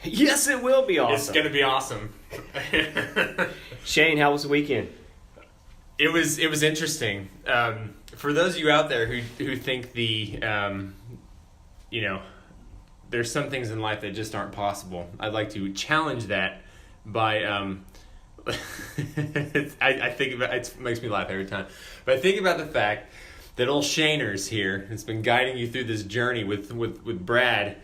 Yes, it will be awesome. It's going to be awesome. Shane, how was the weekend? It was interesting. For those of you out there who think there's some things in life that just aren't possible, I'd like to challenge that by I think about it makes me laugh every time. But I think about the fact that old Shaners here has been guiding you through this journey with Brad,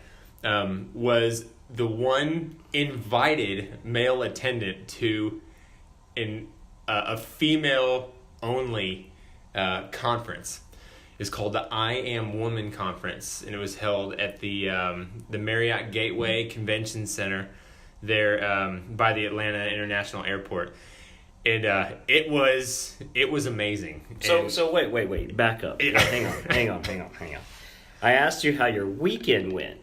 was the one invited male attendant to a female-only conference. It's called the I Am Woman Conference, and it was held at the Marriott Gateway Convention Center there by the Atlanta International Airport. And it was amazing. So wait, back up. Hang on. I asked you how your weekend went,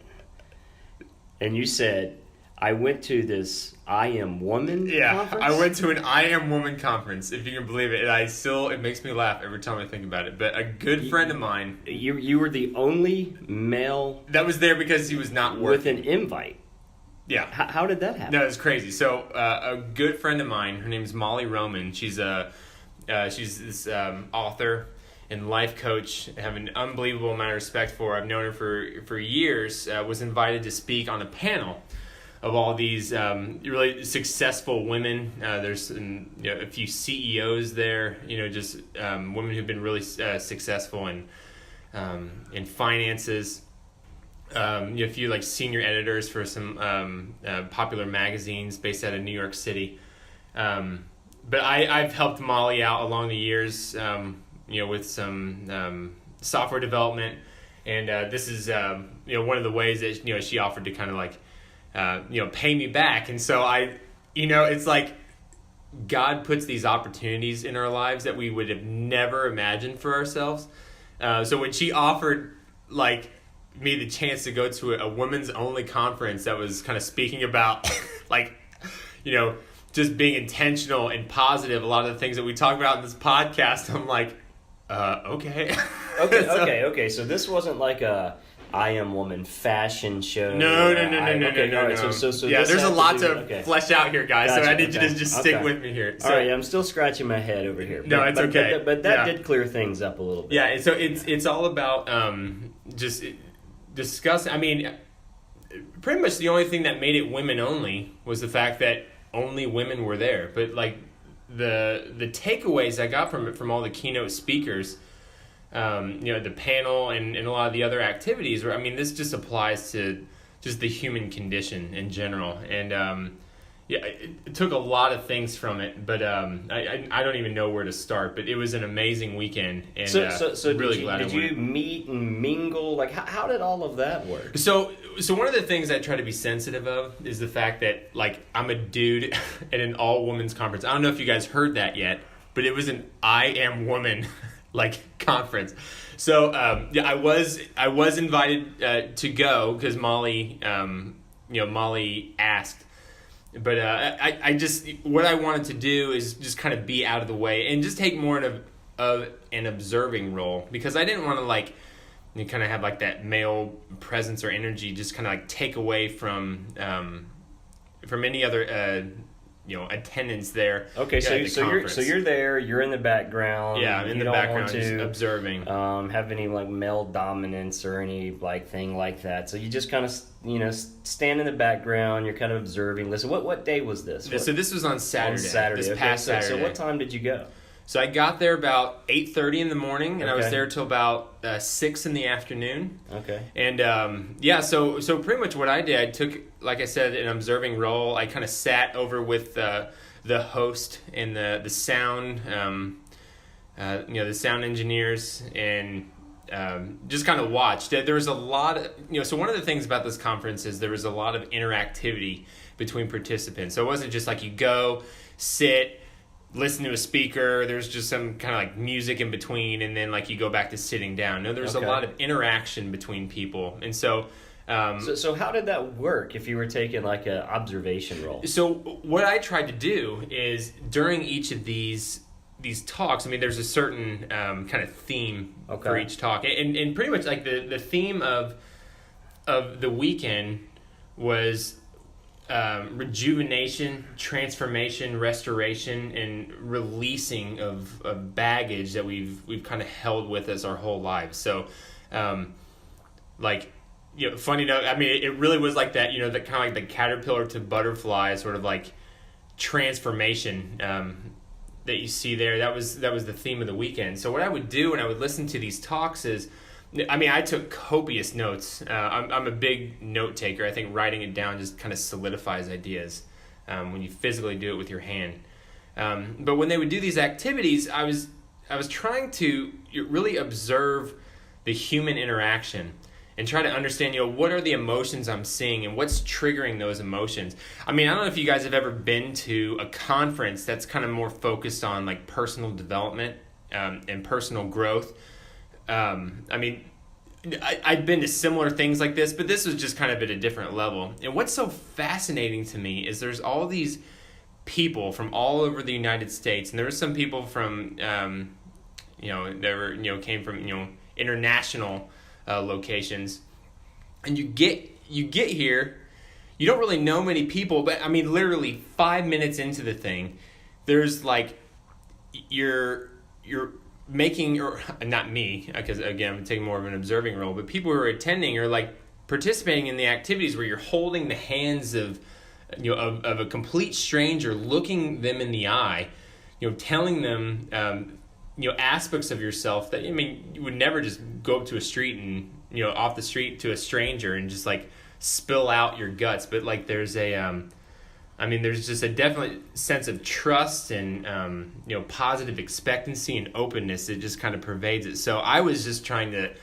and you said, I went to this I Am Woman conference? I went to an I Am Woman conference, if you can believe it. And it makes me laugh every time I think about it. But a good friend of mine... You were the only male... that was there because he was not working. With an invite. Yeah. How did that happen? No, it's crazy. So a good friend of mine, her name is Molly Roman. She's this author and life coach. I have an unbelievable amount of respect for her. I've known her for years. Was invited to speak on a panel of all these really successful women. There's a few CEOs there, just women who've been really successful in finances. A few like senior editors for some popular magazines based out of New York City. But I've helped Molly out along the years, with some software development, and this is one of the ways that she offered to kind of like pay me back. And so it's like God puts these opportunities in our lives that we would have never imagined for ourselves. So when she offered like me the chance to go to a women's only conference that was kind of speaking about just being intentional and positive, a lot of the things that we talk about in this podcast, I'm like, okay. Okay. So this wasn't like a I Am Woman fashion show. No. So there's a lot to flesh out here, guys. Gotcha, so I need you to just stick with me here. So, all right, I'm still scratching my head over here. No, it's okay. But that did clear things up a little bit. Yeah, so it's all about just discuss. I mean, pretty much the only thing that made it women only was the fact that only women were there. But like the takeaways I got from it, from all the keynote speakers, the panel and a lot of the other activities, where this just applies to just the human condition in general. And it took a lot of things from it, but I don't even know where to start. But it was an amazing weekend, and so really glad I went. Did you meet and mingle? Like, how did all of that work? So one of the things I try to be sensitive of is the fact that like I'm a dude at an all women's conference. I don't know if you guys heard that yet, but it was an I Am Woman like conference. So I was invited to go because Molly asked. But I just, what I wanted to do is just kind of be out of the way and just take more of an observing role, because I didn't want to like kind of have like that male presence or energy just kind of like take away from any other attendance there. Okay, so you're there, you're in the background. Yeah, I'm in the background, just observing. Have any like male dominance or any like thing like that. So you just kind of stand in the background. You're kind of observing. Listen, what day was this? So this was on Saturday. On Saturday. This past Saturday. So what time did you go? So I got there about 8:30 in the morning, and I was there till about 6 in the afternoon. Okay. And so pretty much what I did, I took, like I said, an observing role. I kind of sat over with the host and the sound, the sound engineers, and just kind of watched. There was a lot of, so one of the things about this conference is there was a lot of interactivity between participants. So it wasn't just like you go, sit, listen to a speaker, there's just some kind of like music in between, and then like you go back to sitting down. No, there's a lot of interaction between people. And so so how did that work if you were taking like an observation role? So what I tried to do is during each of these talks, there's a certain kind of theme for each talk. And pretty much like the theme of the weekend was rejuvenation, transformation, restoration, and releasing of baggage that we've kind of held with us our whole lives. So, funny note. I mean, it really was like that. The kind of like the caterpillar to butterfly sort of like transformation that you see there. That was the theme of the weekend. So what I would do when I would listen to these talks is, I took copious notes. I'm a big note taker. I think writing it down just kind of solidifies ideas when you physically do it with your hand. But when they would do these activities, I was trying to really observe the human interaction and try to understand, what are the emotions I'm seeing and what's triggering those emotions. I mean, I don't know if you guys have ever been to a conference that's kind of more focused on like personal development and personal growth. I've been to similar things like this, but this was just kind of at a different level. And what's so fascinating to me is there's all these people from all over the United States, and there were some people from, came from, international locations. And you get here, you don't really know many people, but I mean, literally 5 minutes into the thing, there's like, you're making, or not me, because again, I'm taking more of an observing role, but people who are attending are like participating in the activities where you're holding the hands of a complete stranger, looking them in the eye, telling them, aspects of yourself that, you would never just go up to a street and, off the street to a stranger and just like spill out your guts. But like there's there's just a definite sense of trust and, positive expectancy and openness that just kind of pervades it. So I was just trying to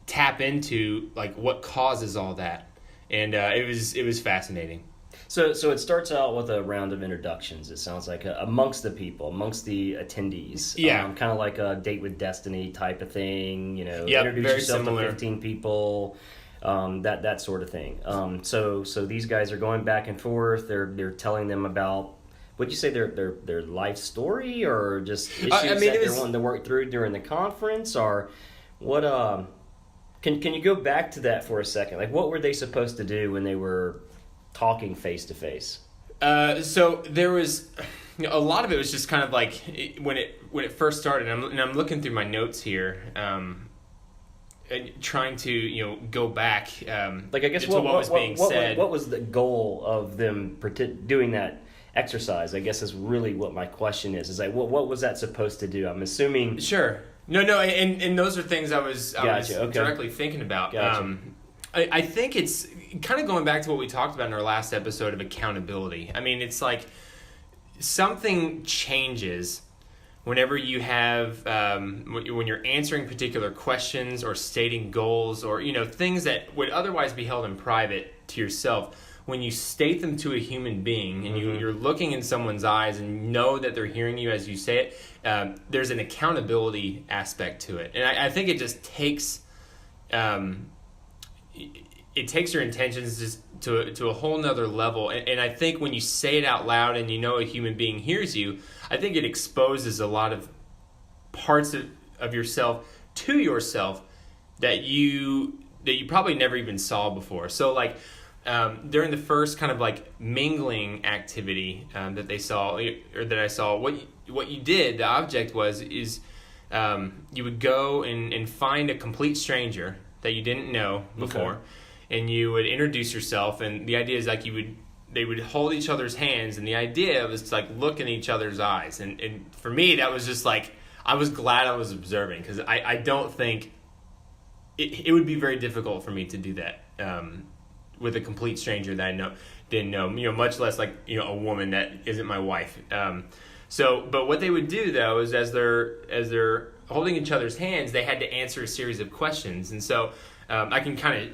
tap into like what causes all that. And it was fascinating. So it starts out with a round of introductions, it sounds like, amongst the people, amongst the attendees. Yeah. Kind of like a Date with Destiny type of thing, Yep, introduce very yourself similar. to 15 people, that sort of thing. So these guys are going back and forth, they're telling them about, would you say their life story, or just issues that they're wanting to work through during the conference, or what, can you go back to that for a second? Like, what were they supposed to do when they were talking face to face? So there was a lot of it was just kind of like when it first started. And I'm looking through my notes here, trying to go back. Like, I guess to what was being said. What was the goal of them doing that exercise? I guess is really what my question is. Is like, what was that supposed to do? I'm assuming. Sure. No, and those are things I was directly thinking about. Gotcha. I think it's kind of going back to what we talked about in our last episode of accountability. I mean, it's like something changes whenever you have, when you're answering particular questions or stating goals or, things that would otherwise be held in private to yourself. When you state them to a human being and you're looking in someone's eyes and know that they're hearing you as you say it, there's an accountability aspect to it. And I think it just takes... it takes your intentions just to a whole nother level. And I think when you say it out loud and a human being hears you, I think it exposes a lot of parts of yourself to yourself that you probably never even saw before. So like during the first kind of like mingling activity that they saw, or that I saw, what you did, the object is you would go and find a complete stranger that you didn't know before. Okay. And you would introduce yourself, and the idea is like they would hold each other's hands, and the idea was to like look in each other's eyes. And for me, that was just like, I was glad I was observing, because I don't think it would be very difficult for me to do that with a complete stranger that I didn't know, much less like a woman that isn't my wife. But what they would do though is as they're holding each other's hands, they had to answer a series of questions, and so I can kind of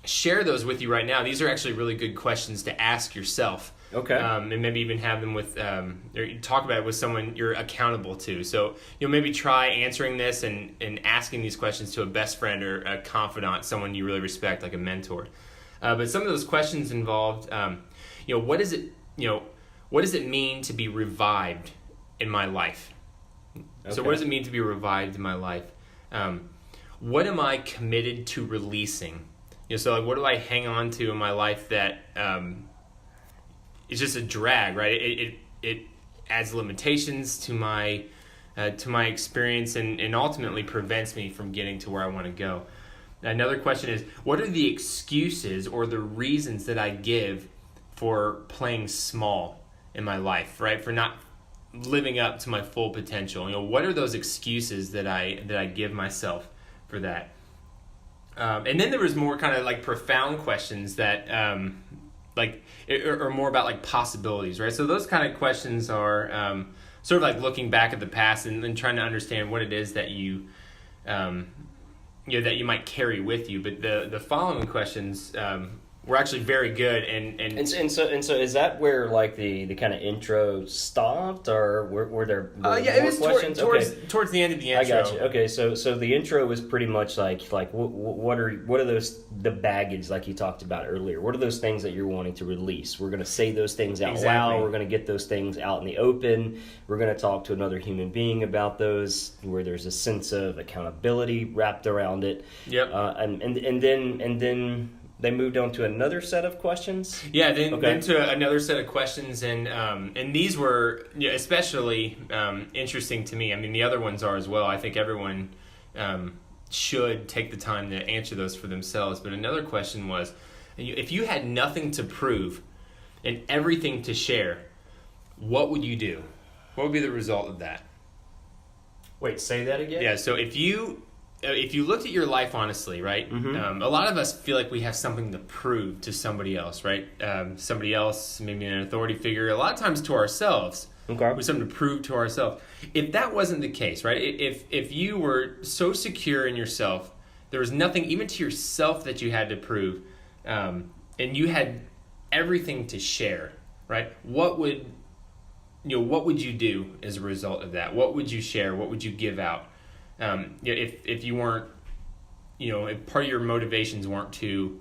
share those with you right now. These are actually really good questions to ask yourself. Okay. And maybe even have them with, or talk about it with someone you're accountable to. So maybe try answering this and asking these questions to a best friend or a confidant, someone you really respect, like a mentor. But some of those questions involved, what does it mean to be revived in my life? Okay. So what does it mean to be revived in my life? What am I committed to releasing? So like, what do I hang on to in my life that is just a drag, right? It adds limitations to my experience and ultimately prevents me from getting to where I want to go. Another question is, what are the excuses or the reasons that I give for playing small in my life, right? For not living up to my full potential. What are those excuses that I give myself for that? And then there was more kind of like profound questions that are more about like possibilities, right? So those kind of questions are sort of like looking back at the past and trying to understand what it is that you that you might carry with you. But the following questions were actually very good, and so is that where like the kind of intro stopped, or were there more it was questions? towards the end of the intro. I got you. Okay, so the intro was pretty much like what are those, the baggage like you talked about earlier? What are those things that you're wanting to release? We're going to say those things out loud. We're going to get those things out in the open. We're going to talk to another human being about those, where there's a sense of accountability wrapped around it. Yep. And then they moved on to another set of questions? Yeah, then to another set of questions, and these were especially interesting to me. I mean, the other ones are as well. I think everyone should take the time to answer those for themselves. But another question was, if you had nothing to prove and everything to share, what would you do? What would be the result of that? Wait, say that again? Yeah, so if you looked at your life honestly, right? Mm-hmm. A lot of us feel like we have something to prove to somebody else, right? Somebody else, maybe an authority figure, a lot of times to ourselves. Okay. We have something to prove to ourselves. If that wasn't the case, right? If you were so secure in yourself, there was nothing even to yourself that you had to prove, and you had everything to share, right? What would you do as a result of that? What would you share? What would you give out? If you weren't, if part of your motivations weren't to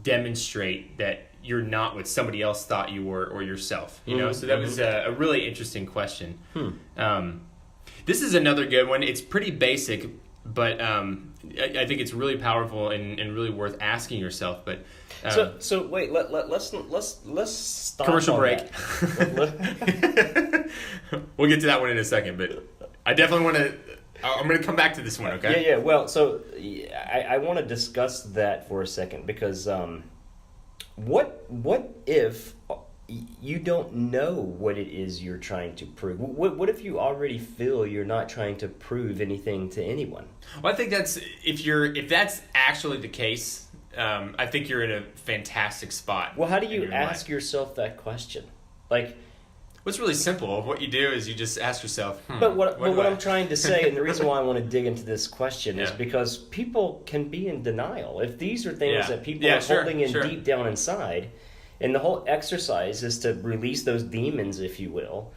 demonstrate that you're not what somebody else thought you were, or yourself, so that was a really interesting question. This is another good one. It's pretty basic, but I think it's really powerful and really worth asking yourself. But so wait, let's stop. Commercial break. That. We'll get to that one in a second, but I definitely want to. I'm going to come back to this one, okay? Yeah. Well, so I want to discuss that for a second, because what if you don't know what it is you're trying to prove? What if you already feel you're not trying to prove anything to anyone? Well, I think if that's actually the case, I think you're in a fantastic spot. Well, how do you ask yourself that question? Like, what's really simple. What you do is you just ask yourself, But what I'm trying to say, and the reason why I want to dig into this question is because people can be in denial. If these are things that people are holding in deep down inside, and the whole exercise is to release those demons, if you will,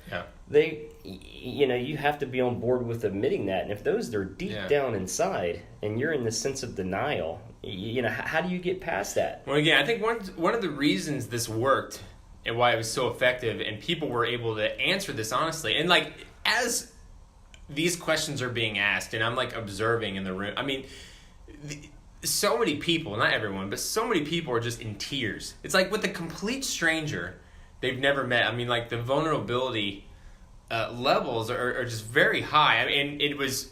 you have to be on board with admitting that. And if those are deep down inside, and you're in the sense of denial, how do you get past that? Well, again, I think one of the reasons this worked and why it was so effective, and people were able to answer this honestly. And like, as these questions are being asked, and I'm like observing in the room, I mean, so many people, not everyone, but so many people are just in tears. It's like with a complete stranger they've never met. I mean, like the vulnerability levels are just very high. I mean, it was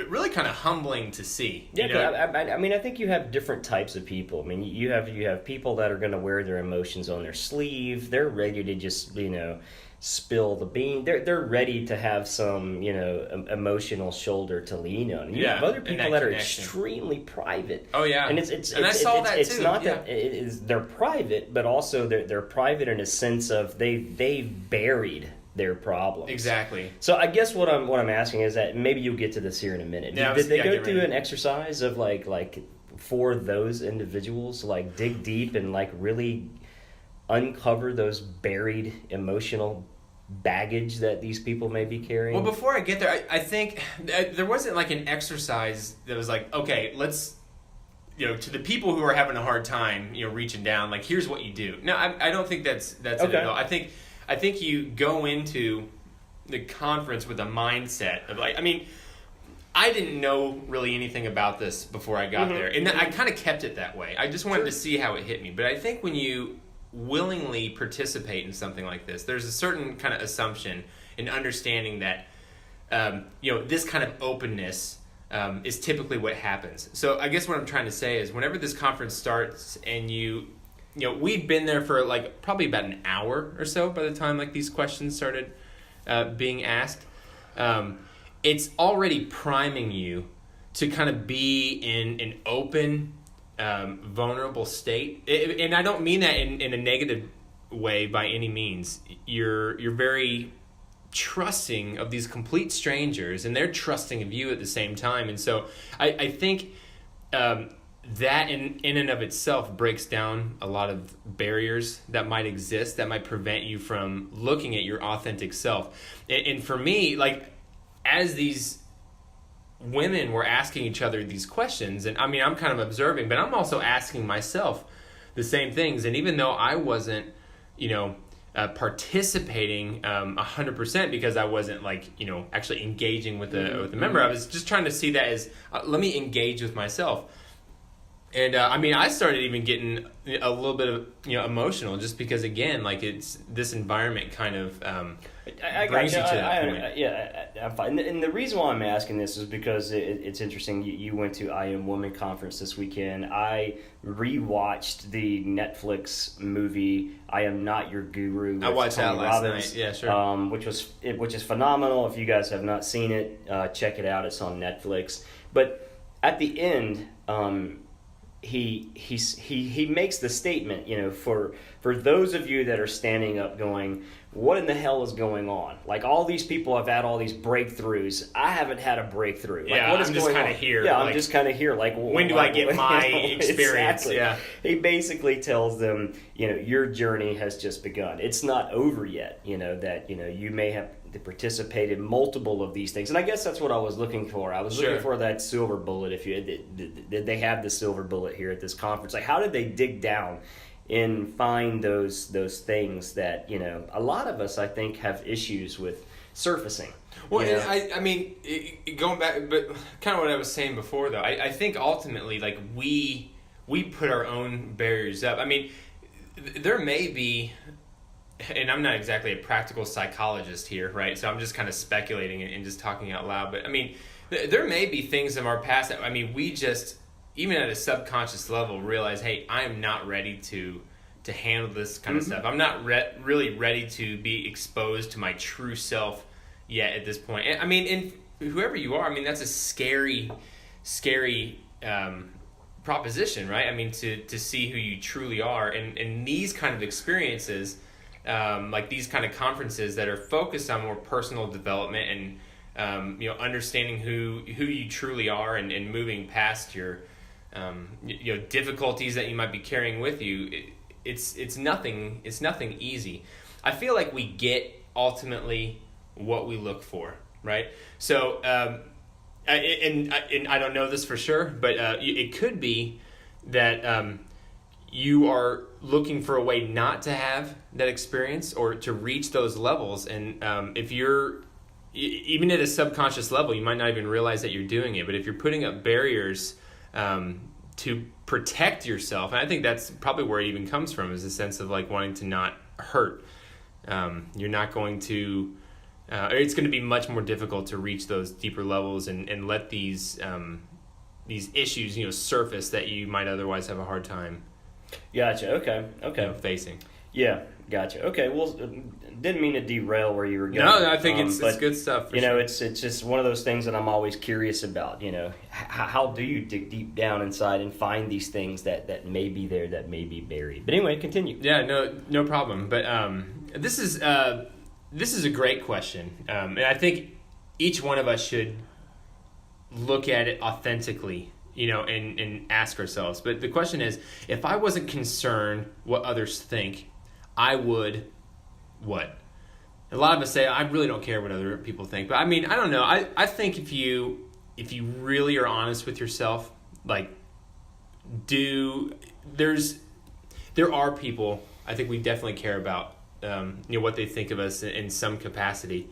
really kind of humbling to see. Yeah, I mean, I think you have different types of people. I mean, you have people that are going to wear their emotions on their sleeve. They're ready to just, spill the bean. They're ready to have some, emotional shoulder to lean on. You have other people that are extremely private. Oh yeah, and I saw that it's too. not that they're private, but also they're private in a sense of they've buried their problems. Exactly. So I guess what I'm asking is that maybe you'll get to this here in a minute. Did they go through an exercise of like for those individuals, like dig deep and like really uncover those buried emotional baggage that these people may be carrying? Well, before I get there, I think there wasn't like an exercise that was like, okay, let's, to the people who are having a hard time, reaching down, like, here's what you do. No, I don't think that's okay. It at all. I think you go into the conference with a mindset of like, I mean, I didn't know really anything about this before I got there. And I kind of kept it that way. I just wanted to see how it hit me. But I think when you willingly participate in something like this, there's a certain kind of assumption and understanding that, this kind of openness is typically what happens. So I guess what I'm trying to say is whenever this conference starts and we'd been there for like probably about an hour or so by the time like these questions started being asked. It's already priming you to kind of be in an open, vulnerable state. And I don't mean that in a negative way by any means. You're very trusting of these complete strangers, and they're trusting of you at the same time. And so I think that in and of itself breaks down a lot of barriers that might exist that might prevent you from looking at your authentic self. And for me, like, as these women were asking each other these questions, and I mean, I'm kind of observing, but I'm also asking myself the same things. And even though I wasn't, participating 100% because I wasn't like, actually engaging with the member, I was just trying to see that as, let me engage with myself. And I started even getting a little bit of emotional just because, again, like, it's this environment kind of brings you to that point. I'm fine. And the reason why I'm asking this is because it's interesting. You went to I Am Woman conference this weekend. I rewatched the Netflix movie I Am Not Your Guru. I watched Tony that last Robbins, night. Yeah, sure. Which is phenomenal. If you guys have not seen it, check it out. It's on Netflix. But at the end, he makes the statement, for those of you that are standing up going, what in the hell is going on? Like, all these people have had all these breakthroughs. I haven't had a breakthrough. Like, yeah, what is I'm just kind of here. Yeah, like, I'm just kind of here. Like, when do I get my experience? Exactly. Yeah. He basically tells them, your journey has just begun. It's not over yet. That you may have participated in multiple of these things, and I guess that's what I was looking for. I was looking for that silver bullet. If you did they have the silver bullet here at this conference? Like, how did they dig down and find those things that a lot of us, I think, have issues with surfacing? Well, going back, but kind of what I was saying before, though, I think ultimately, like, we put our own barriers up. I mean, there may be, and I'm not exactly a practical psychologist here, right? So I'm just kind of speculating and just talking out loud. But I mean, there may be things in our past that, we just, even at a subconscious level, realize, hey, I am not ready to handle this kind of stuff. I'm not really ready to be exposed to my true self yet at this point. And, and whoever you are, that's a scary proposition, right? To see who you truly are. And these kind of experiences, like these kind of conferences that are focused on more personal development and understanding who you truly are and moving past your difficulties that you might be carrying with you. It's nothing easy. I feel like we get ultimately what we look for, right? So and I don't know this for sure, but it could be that you are looking for a way not to have that experience or to reach those levels. And if you're, even at a subconscious level, you might not even realize that you're doing it. But if you're putting up barriers to protect yourself, and I think that's probably where it even comes from, is a sense of like wanting to not hurt. You're not going to, it's going to be much more difficult to reach those deeper levels and let these issues, surface that you might otherwise have a hard time. Gotcha. Okay. Facing. Yeah. Gotcha. Okay. Well, didn't mean to derail where you were going. No, I think it's good stuff. Sure. It's just one of those things that I'm always curious about. How do you dig deep down inside and find these things that may be there, that may be buried? But anyway, continue. Yeah. No problem. But this is a great question, and I think each one of us should look at it authentically. And ask ourselves. But the question is, if I wasn't concerned what others think, I would what? A lot of us say, I really don't care what other people think. But I don't know. I think if you really are honest with yourself, like, there are people I think we definitely care about, what they think of us in some capacity.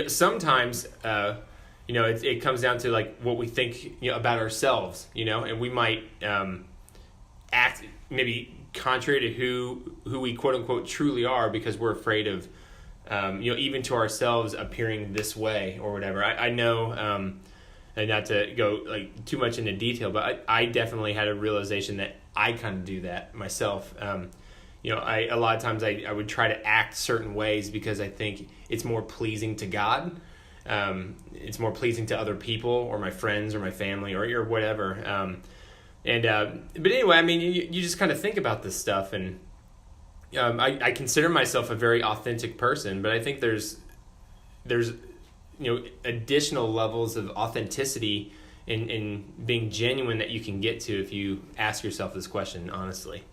Sometimes, it comes down to like what we think about ourselves, and we might act maybe contrary to who we quote unquote truly are because we're afraid of even to ourselves appearing this way or whatever. I know, and not to go like too much into detail, but I definitely had a realization that I kind of do that myself. A lot of times I would try to act certain ways because I think it's more pleasing to God. It's more pleasing to other people or my friends or my family or whatever. But anyway, I mean, you just kind of think about this stuff, and I consider myself a very authentic person, but I think there's additional levels of authenticity in being genuine that you can get to if you ask yourself this question honestly.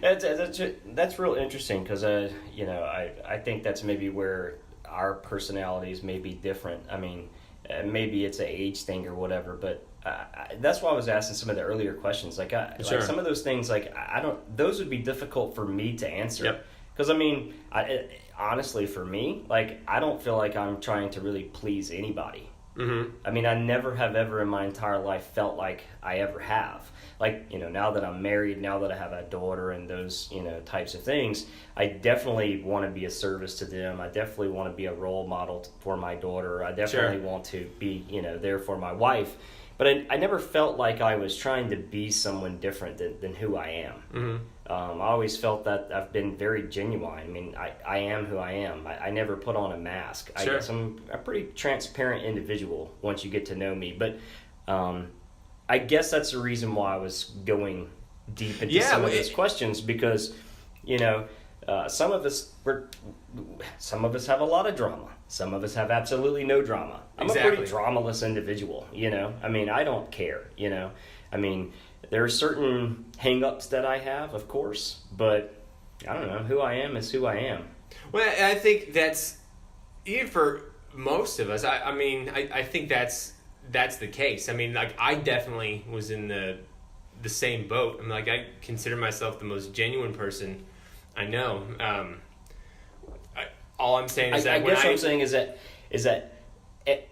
That's real interesting because I think that's maybe where our personalities may be different. I mean, maybe it's an age thing or whatever, but that's why I was asking some of the earlier questions. Like some of those things, like those would be difficult for me to answer. Yep. Because I mean, honestly, for me, like I don't feel like I'm trying to really please anybody. Mm-hmm. I mean, I never have ever in my entire life felt like I ever have. Like, now that I'm married, now that I have a daughter and those, types of things, I definitely want to be a service to them. I definitely want to be a role model for my daughter. I definitely want to be, there for my wife. But I never felt like I was trying to be someone different than who I am. Mm-hmm. I always felt that I've been very genuine. I mean, I am who I am. I never put on a mask. Sure. I guess I'm a pretty transparent individual once you get to know me. But I guess that's the reason why I was going deep into some of those questions because, some of us have a lot of drama. Some of us have absolutely no drama. I'm a pretty dramaless individual, I mean, I don't care, I mean, there are certain hang-ups that I have, of course, but I don't know. Who I am is who I am. Well, I think that's, even for most of us, I mean, I think that's the case. I mean, like, I definitely was in the same boat. I mean, like, I consider myself the most genuine person I know. All I'm saying is I guess what I'm saying is that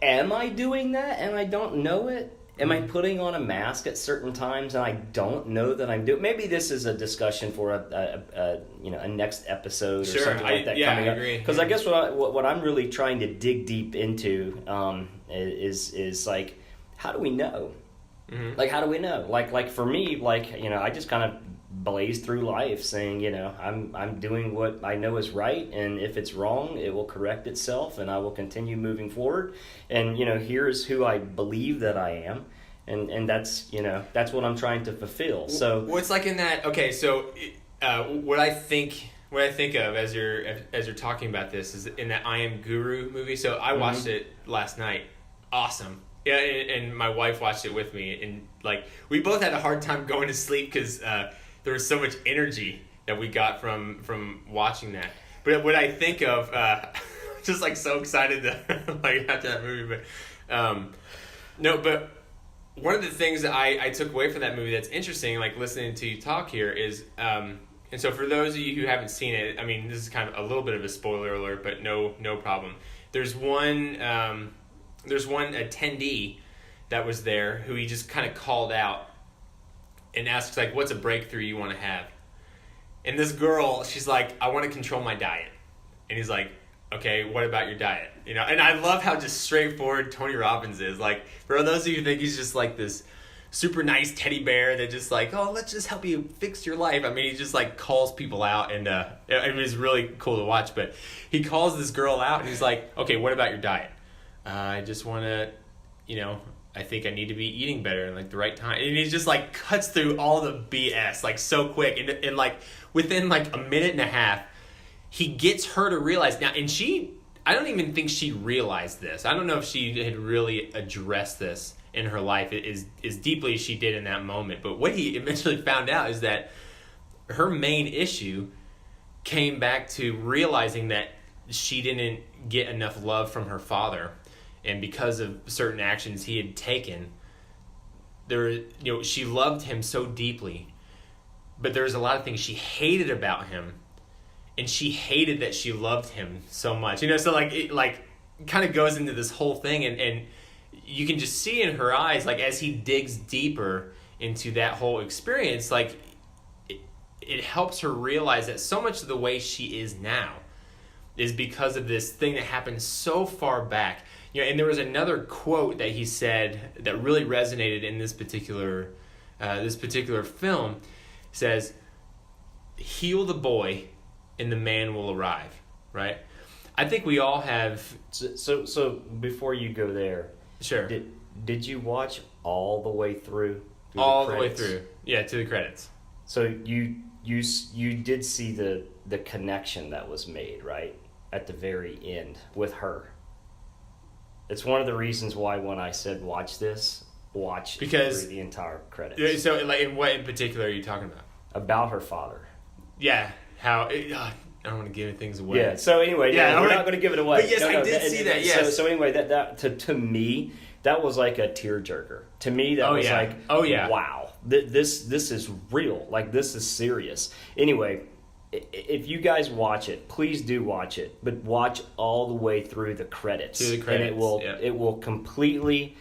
am I doing that and I don't know it? Am I putting on a mask at certain times and I don't know that I'm doing? Maybe this is a discussion for a next episode or something like that coming up. Because I guess what I'm really trying to dig deep into is like, how do we know? Mm-hmm. Like, how do we know? Like for me, I just kind of blaze through life saying, I'm doing what I know is right, and if it's wrong, it will correct itself, and I will continue moving forward. And here's who I believe that I am, and that's what I'm trying to fulfill. So what's like in that? Okay, so what I think of as you're talking about this is in that I Am Guru movie. So I watched it last night. Awesome. Yeah, and my wife watched it with me, and like we both had a hard time going to sleep because there was so much energy that we got from watching that. But what I think of, just like so excited to like after that movie. But but one of the things that I took away from that movie that's interesting, like listening to you talk here, is and so for those of you who haven't seen it, I mean, this is kind of a little bit of a spoiler alert, but no problem. There's one attendee that was there who he just kind of called out and asks, like, what's a breakthrough you want to have? And this girl, she's like, I want to control my diet. And he's like, okay, what about your diet? And I love how just straightforward Tony Robbins is. Like, for those of you who think he's just like this super nice teddy bear that just like, oh, let's just help you fix your life. I mean, he just like calls people out, and it was really cool to watch. But he calls this girl out, and he's like, okay, what about your diet? I just want to, I think I need to be eating better and like the right time. And he just like cuts through all the BS like so quick. And like within like a minute and a half, he gets her to realize now. And I don't even think she realized this. I don't know if she had really addressed this in her life as deeply as she did in that moment. But what he eventually found out is that her main issue came back to realizing that she didn't get enough love from her father. And because of certain actions he had taken, she loved him so deeply, but there's a lot of things she hated about him, and she hated that she loved him so much. So kind of goes into this whole thing, and you can just see in her eyes, like, as he digs deeper into that whole experience, like, it helps her realize that so much of the way she is now is because of this thing that happened so far back. And there was another quote that he said that really resonated in this particular film. It says, "Heal the boy, and the man will arrive." Right? I think we all have. So before you go there, sure. Did you watch all the way through all the way through? Yeah, to the credits. So you did see the connection that was made, right, at the very end with her. It's one of the reasons why when I said watch because through the entire credits. So, like, in what in particular are you talking about? About her father. Yeah, how I don't want to give things away. Yeah. So anyway, we're not going to give it away. But yes, I did see that. Yes. So anyway, that to me, that was like a tearjerker. To me, that was like, wow, this is real. Like, this is serious. Anyway, if you guys watch it, please do watch it, but watch all the way through the credits. And it will completely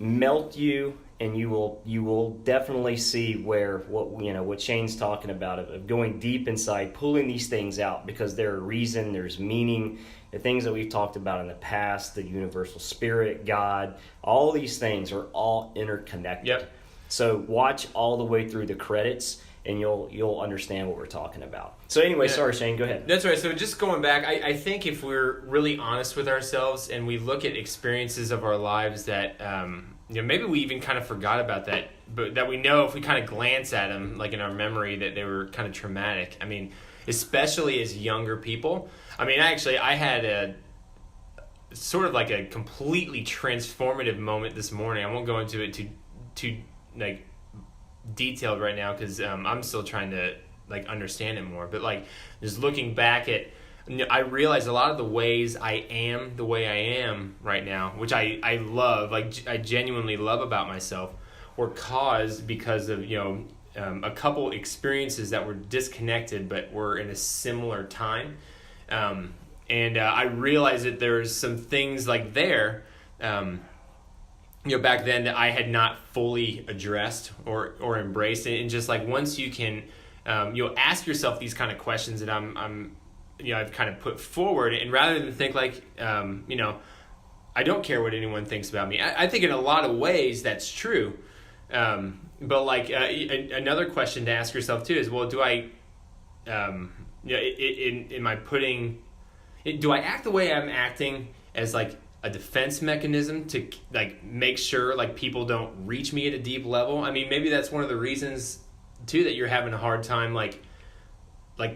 melt you, and you will definitely see what Shane's talking about of going deep inside, pulling these things out, because there's reason, there's meaning. The things that we've talked about in the past, the universal spirit, God, all these things are all interconnected. Yep. So watch all the way through the credits, and you'll understand what we're talking about. So anyway, sorry, Shane, go ahead. That's right. So just going back, I think if we're really honest with ourselves and we look at experiences of our lives that maybe we even kind of forgot about that, but that we know if we kind of glance at them, like in our memory, that they were kind of traumatic. I mean, especially as younger people. I mean, I had a sort of like a completely transformative moment this morning. I won't go into it too like detailed right now, because I'm still trying to like understand it more. But like, just looking back at, I realized a lot of the ways I am the way I am right now, which I love, like I genuinely love about myself, were caused because of a couple experiences that were disconnected but were in a similar time. And I realized that there's some things like there, back then that I had not fully addressed or embraced. And just like, once you can, ask yourself these kind of questions that I've kind of put forward, and rather than think like, I don't care what anyone thinks about me. I think in a lot of ways that's true. But like, another question to ask yourself too is, well, do I, do I act the way I'm acting as like a defense mechanism to like make sure like people don't reach me at a deep level? I mean, maybe that's one of the reasons too that you're having a hard time like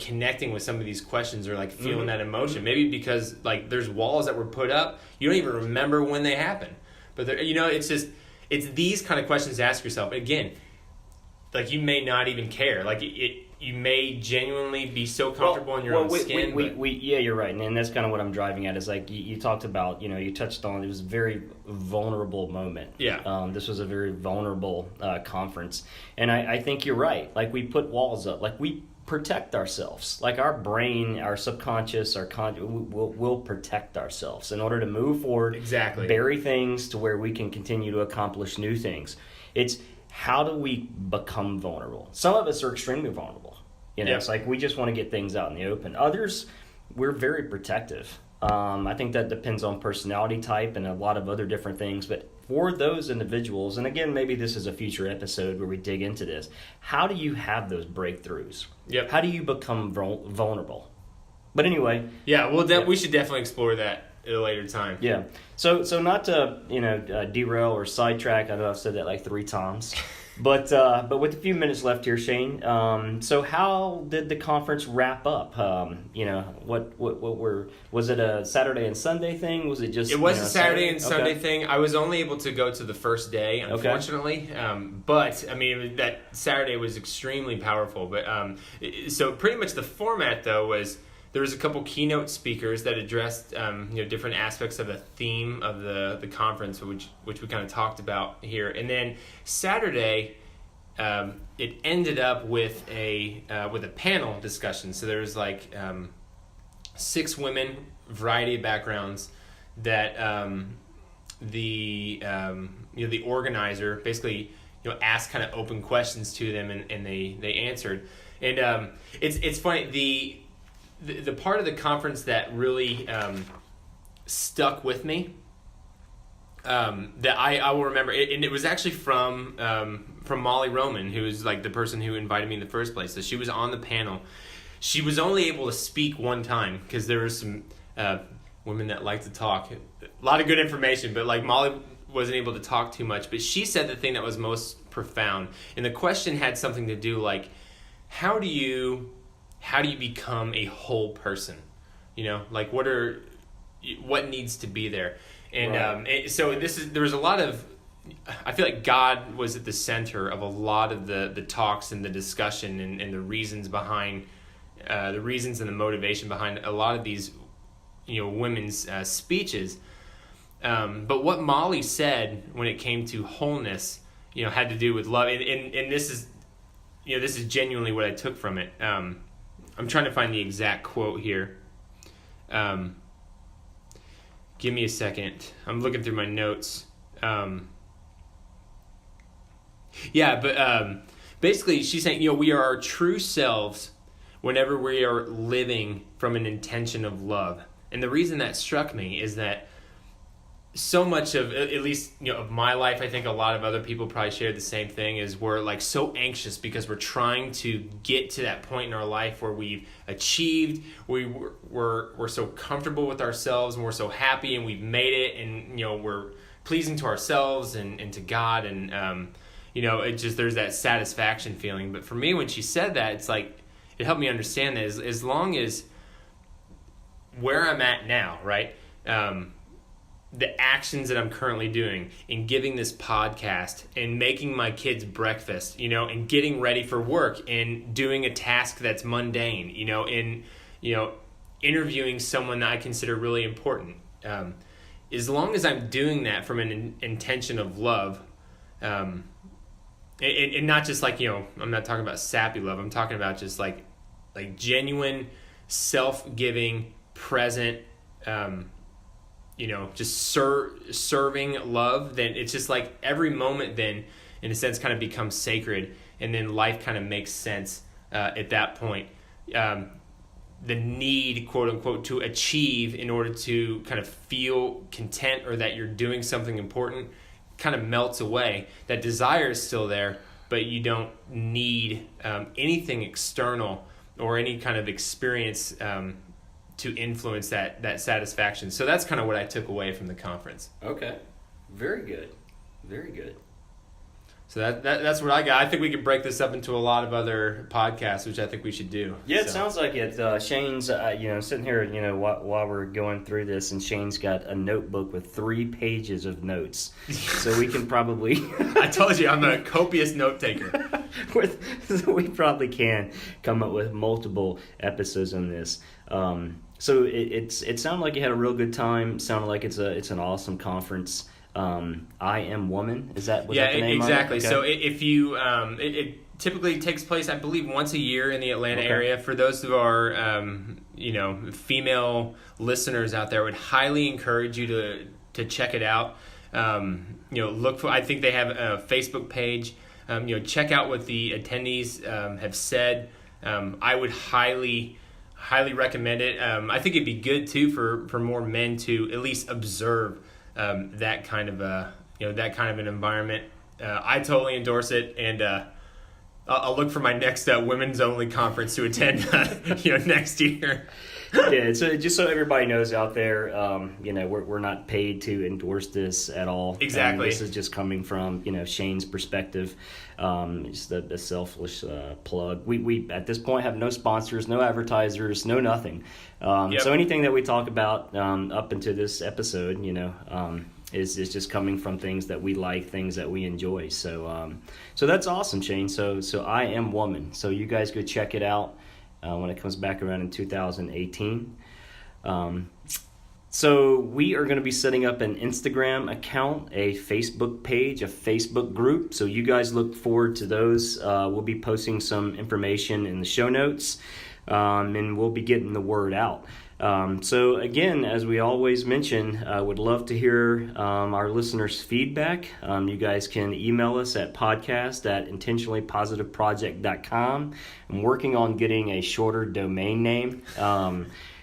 connecting with some of these questions, or like feeling that emotion. Maybe because like there's walls that were put up, you don't even remember when they happened. But it's these kind of questions to ask yourself. Again, like, you may not even care. Like, you may genuinely be so comfortable in your own skin. Yeah, you're right. And that's kind of what I'm driving at, is like you talked about, you touched on, it was a very vulnerable moment. Yeah. This was a very vulnerable conference. And I think you're right. Like, we put walls up. Like, we protect ourselves. Like, our brain, our subconscious, we'll protect ourselves in order to move forward. Exactly. Bury things to where we can continue to accomplish new things. It's, how do we become vulnerable? Some of us are extremely vulnerable. It's like we just want to get things out in the open. Others, we're very protective. I think that depends on personality type and a lot of other different things. But for those individuals, and again, maybe this is a future episode where we dig into this, how do you have those breakthroughs? Yep. How do you become vulnerable? But anyway. Yeah, well, we should definitely explore that at a later time. Yeah. So not to derail or sidetrack. I know I've said that like 3 times, but with a few minutes left here, Shane. So how did the conference wrap up? Was it a Saturday and Sunday thing? Was it just? It was a Saturday and Sunday thing. I was only able to go to the first day, unfortunately. Okay. But I mean, that Saturday was extremely powerful. But so pretty much the format though was, there was a couple keynote speakers that addressed different aspects of the theme of the conference, which we kind of talked about here. And then Saturday, it ended up with a panel discussion. So there was like 6 women, variety of backgrounds, that the organizer basically asked kind of open questions to them, and they answered. And it's funny, the part of the conference that really stuck with me, that I will remember, and it was actually from Molly Roman, who was like the person who invited me in the first place. So she was on the panel. She was only able to speak one time because there were some women that like to talk. A lot of good information, but like Molly wasn't able to talk too much. But she said the thing that was most profound, and the question had something to do like, how do you become a whole person? Like what needs to be there? And right. So there was a lot of, I feel like God was at the center of a lot of the talks and the discussion and the reasons behind the reasons and the motivation behind a lot of these women's speeches. But what Molly said when it came to wholeness, had to do with love, and this is this is genuinely what I took from it. I'm trying to find the exact quote here. Give me a second. I'm looking through my notes. Basically she's saying, we are our true selves whenever we are living from an intention of love. And the reason that struck me is that so much of, at least, of my life, I think a lot of other people probably share the same thing, is we're like so anxious because we're trying to get to that point in our life where we've achieved, we're so comfortable with ourselves, and we're so happy, and we've made it, and we're pleasing to ourselves and to God, and it just, there's that satisfaction feeling. But for me, when she said that, it's like, it helped me understand that as long as where I'm at now, right? The actions that I'm currently doing in giving this podcast and making my kids breakfast, and getting ready for work and doing a task that's mundane, and interviewing someone that I consider really important. As long as I'm doing that from an intention of love, and not just like, I'm not talking about sappy love. I'm talking about just like genuine, self-giving, present, just serving love. Then it's just like every moment then, in a sense, kind of becomes sacred, and then life kind of makes sense at that point. The need, quote unquote, to achieve in order to kind of feel content or that you're doing something important kind of melts away. That desire is still there, but you don't need anything external or any kind of experience to influence that satisfaction. So that's kind of what I took away from the conference. Okay. Very good. Very good. So that's what I got. I think we could break this up into a lot of other podcasts, which I think we should do. Yeah, it sounds like it. Shane's, sitting here, while we're going through this, and Shane's got a notebook with 3 pages of notes. So we can probably... I told you, I'm a copious note taker. So we probably can come up with multiple episodes on this. So it sounded like you had a real good time. It sounded like it's an awesome conference. I Am Woman, is that the name exactly. of it? Okay. So if you it typically takes place, I believe, once a year in the Atlanta area. For those of our female listeners out there, I would highly encourage you to check it out. Look for, I think they have a Facebook page. Check out what the attendees have said. I would highly recommend it. I think it'd be good too for more men to at least observe that kind of an environment. I totally endorse it, and I'll look for my next women's only conference to attend next year. Yeah, so just so everybody knows out there, we're not paid to endorse this at all. Exactly. This is just coming from Shane's perspective. Just a selfless plug. We at this point have no sponsors, no advertisers, no nothing. So anything that we talk about up into this episode, is just coming from things that we like, things that we enjoy. So that's awesome, Shane. So I Am Woman. So you guys go check it out when it comes back around in 2018. So we are going to be setting up an Instagram account, a Facebook page, a Facebook group. So you guys look forward to those. We'll be posting some information in the show notes, and we'll be getting the word out. So again, as we always mention, I would love to hear our listeners' feedback. You guys can email us at podcast@intentionallypositiveproject.com. I'm working on getting a shorter domain name.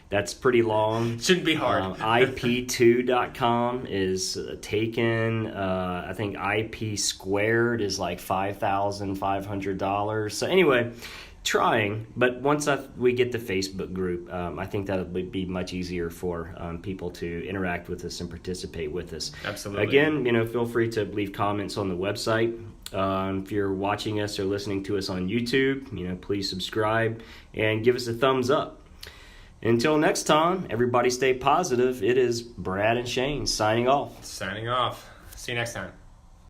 That's pretty long. Shouldn't be hard. IP2.com is taken. I think IP squared is like $5,500. So anyway, trying. But once we get the Facebook group, I think that would be much easier for people to interact with us and participate with us. Absolutely. Again, feel free to leave comments on the website. If you're watching us or listening to us on YouTube, please subscribe and give us a thumbs up. Until next time, everybody stay positive. It is Brad and Shane signing off. Signing off. See you next time.